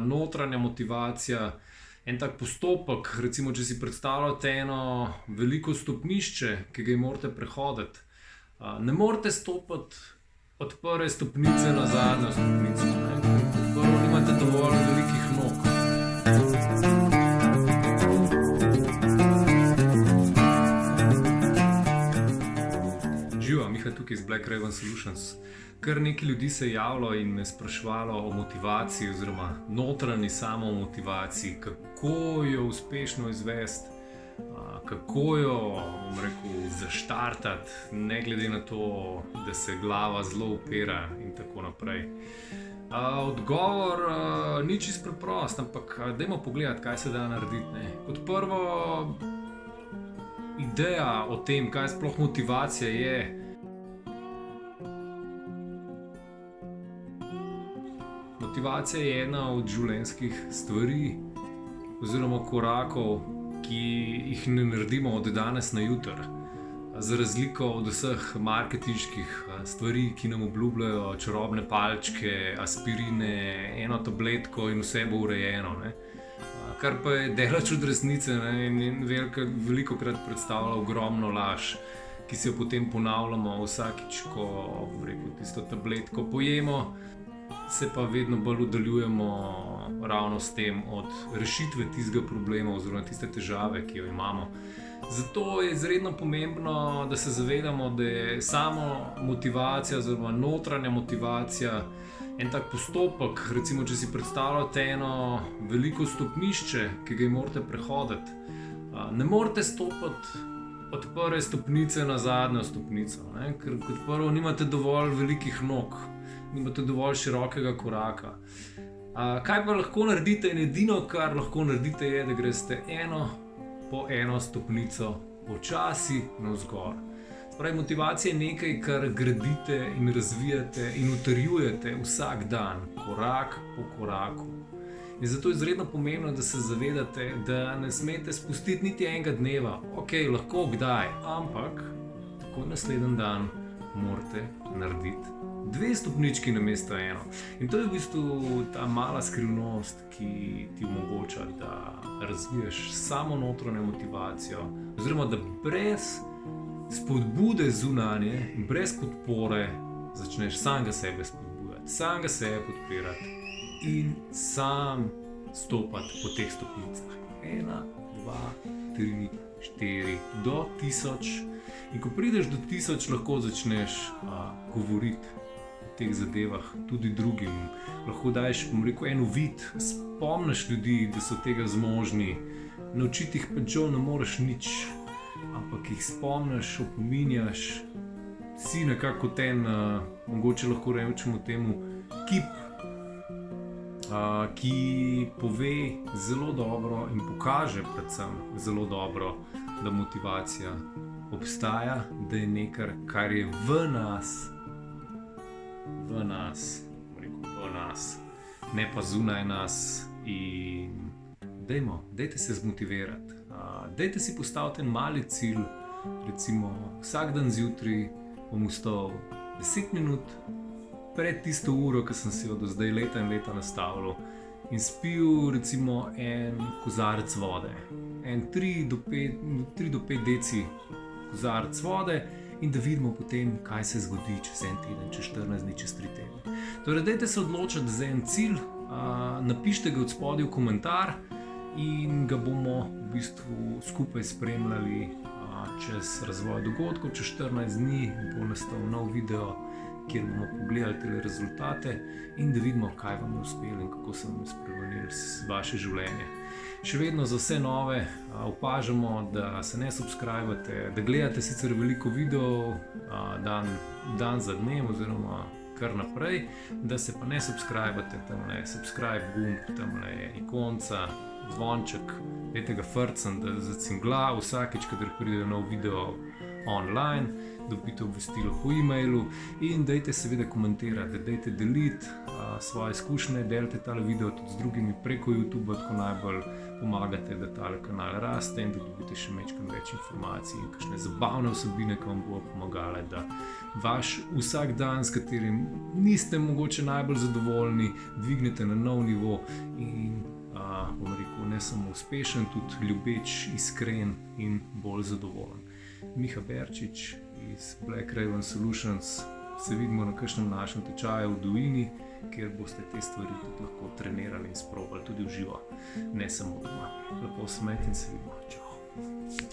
Notranja motivacija, en tak postopek, recimo, če si predstavljate eno veliko stopnišče, ki ga morate prehoditi. Ne morete stopiti od prve stopnice na zadnjo stopnico, ne? Kot prvo nimate dovolj velikih nog. Živa, Miha tukaj iz Black Raven Solutions. Kar nekaj ljudi se je javilo in me spraševalo o motivaciji oziroma notranji samomotivaciji, kako jo uspešno izvesti, kako jo, bom rekel, zaštartati, ne glede na to, da se glava zelo upira in tako naprej. Odgovor ni čisto preprost, ampak dajmo pogledati, kaj se da narediti, ne. Kot prvo, ideja o tem, kaj sploh motivacija je. Motivacija je ena od življenjskih stvari oziroma korakov, ki jih ne naredimo od danes na jutri. Za razliko od vseh marketinških stvari, ki nam obljubljajo čarobne palčke, aspirine, eno tabletko in vse bo urejeno, ne. Kar pa je daleč od resnice, ne, in velikokrat predstavlja ogromno laž, ki si jo potem ponavljamo vsakič, ko, bom rekel, tisto tabletko pojemo, se pa vedno bolj oddaljujemo ravno s tem od rešitve tistega problema oziroma tiste težave, ki jo imamo. Zato je izredno pomembno, da se zavedamo, da je samo motivacija oziroma notranja motivacija en tak postopek, recimo, če si predstavljate eno veliko stopnišče, ki ga morate prehoditi. Ne morete stopiti od prve stopnice na zadnjo stopnico, ne? Ker kot prvo nimate dovolj velikih nog, nimate dovolj širokega koraka. Kaj pa lahko naredite in edino, kar lahko naredite, je, da greste eno po eno stopnico počasi navzgor. Spravi, motivacija je nekaj, kar gradite in razvijate in utrjujete vsak dan, korak po koraku. In zato je izredno pomembno, da se zavedate, da ne smete spustiti niti enega dneva. Ok, lahko kdaj, ampak tako naslednji dan morate narediti 2 stopnički namesto eno. In to je v bistvu ta mala skrivnost, ki ti omogoča, da razviješ samo notranjo motivacijo, oziroma da brez spodbude zunanje in brez podpore začneš samega sebe spodbujati, samega sebe podpirati in sam stopati po teh stopnicah. 1, 2, 3, 4 do 1000. In ko prideš do 1000, lahko začneš govoriti o teh zadevah tudi drugim. Lahko daješ, bom rekel, en uvid, spomniš ljudi, da so tega zmožni. Naučiti jih pa žal ne moreš nič, ampak jih spomniš, opominjaš. Si nekako ten, mogoče lahko rečemo temu, kip, ki pove zelo dobro in pokaže predvsem zelo dobro, da motivacija obstaja, da je nekaj, kar je v nas, ne pa zunaj nas. In dajte se zmotivirati. Dajte si postaviti en mali cilj, recimo vsak dan zjutraj bom vstal 10 minut pred tisto uro, ki sem si jo do zdaj leta in leta nastavil, in spil recimo en kozarec vode, en 3 do 5 deci kozarec vode, in da vidimo potem, kaj se zgodi čez en teden, čez 14 dni, čez 3 tedne. Torej, dajte se odločiti za en cilj, napišite ga od spodaj v komentar in ga bomo v bistvu skupaj spremljali čez razvoj dogodkov. Čez 14 dni bo nastal nov video, kjer bomo pogledali te rezultate in da vidimo, kaj vam je uspelo in kako se vam je spremenilo vaše življenje. Še vedno za vse nove opažamo, da se ne subscribate, da gledate sicer veliko videov dan za dnem oziroma kar naprej, da se pa ne subscribate, tamle je subscribe gumb, tamle je ikonca, zvonček, dajte ga frcen, da zacingla vsakič, kadar pride nov video, online, dobite obvestilo po e-mailu in dajte seveda komentirati, dajte deliti svoje izkušnje, delite tale video tudi z drugimi preko YouTube, tako najbolj pomagate, da tale kanal raste in da dobite še več informacij in kakšne zabavne vsebine, ki vam bo pomagale, da vaš vsak dan, s katerim niste mogoče najbolj zadovoljni, dvignete na nov nivo in bom rekel, ne samo uspešen, tudi ljubeč, iskren in bolj zadovoljen. Miha Berčič iz Black Raven Solutions, se vidimo na kakšnem našem tečaju v Dujini, kjer boste te stvari tudi lahko trenirali in sprobali tudi v živo, ne samo doma. Lepo smet in se vidimo. Čau.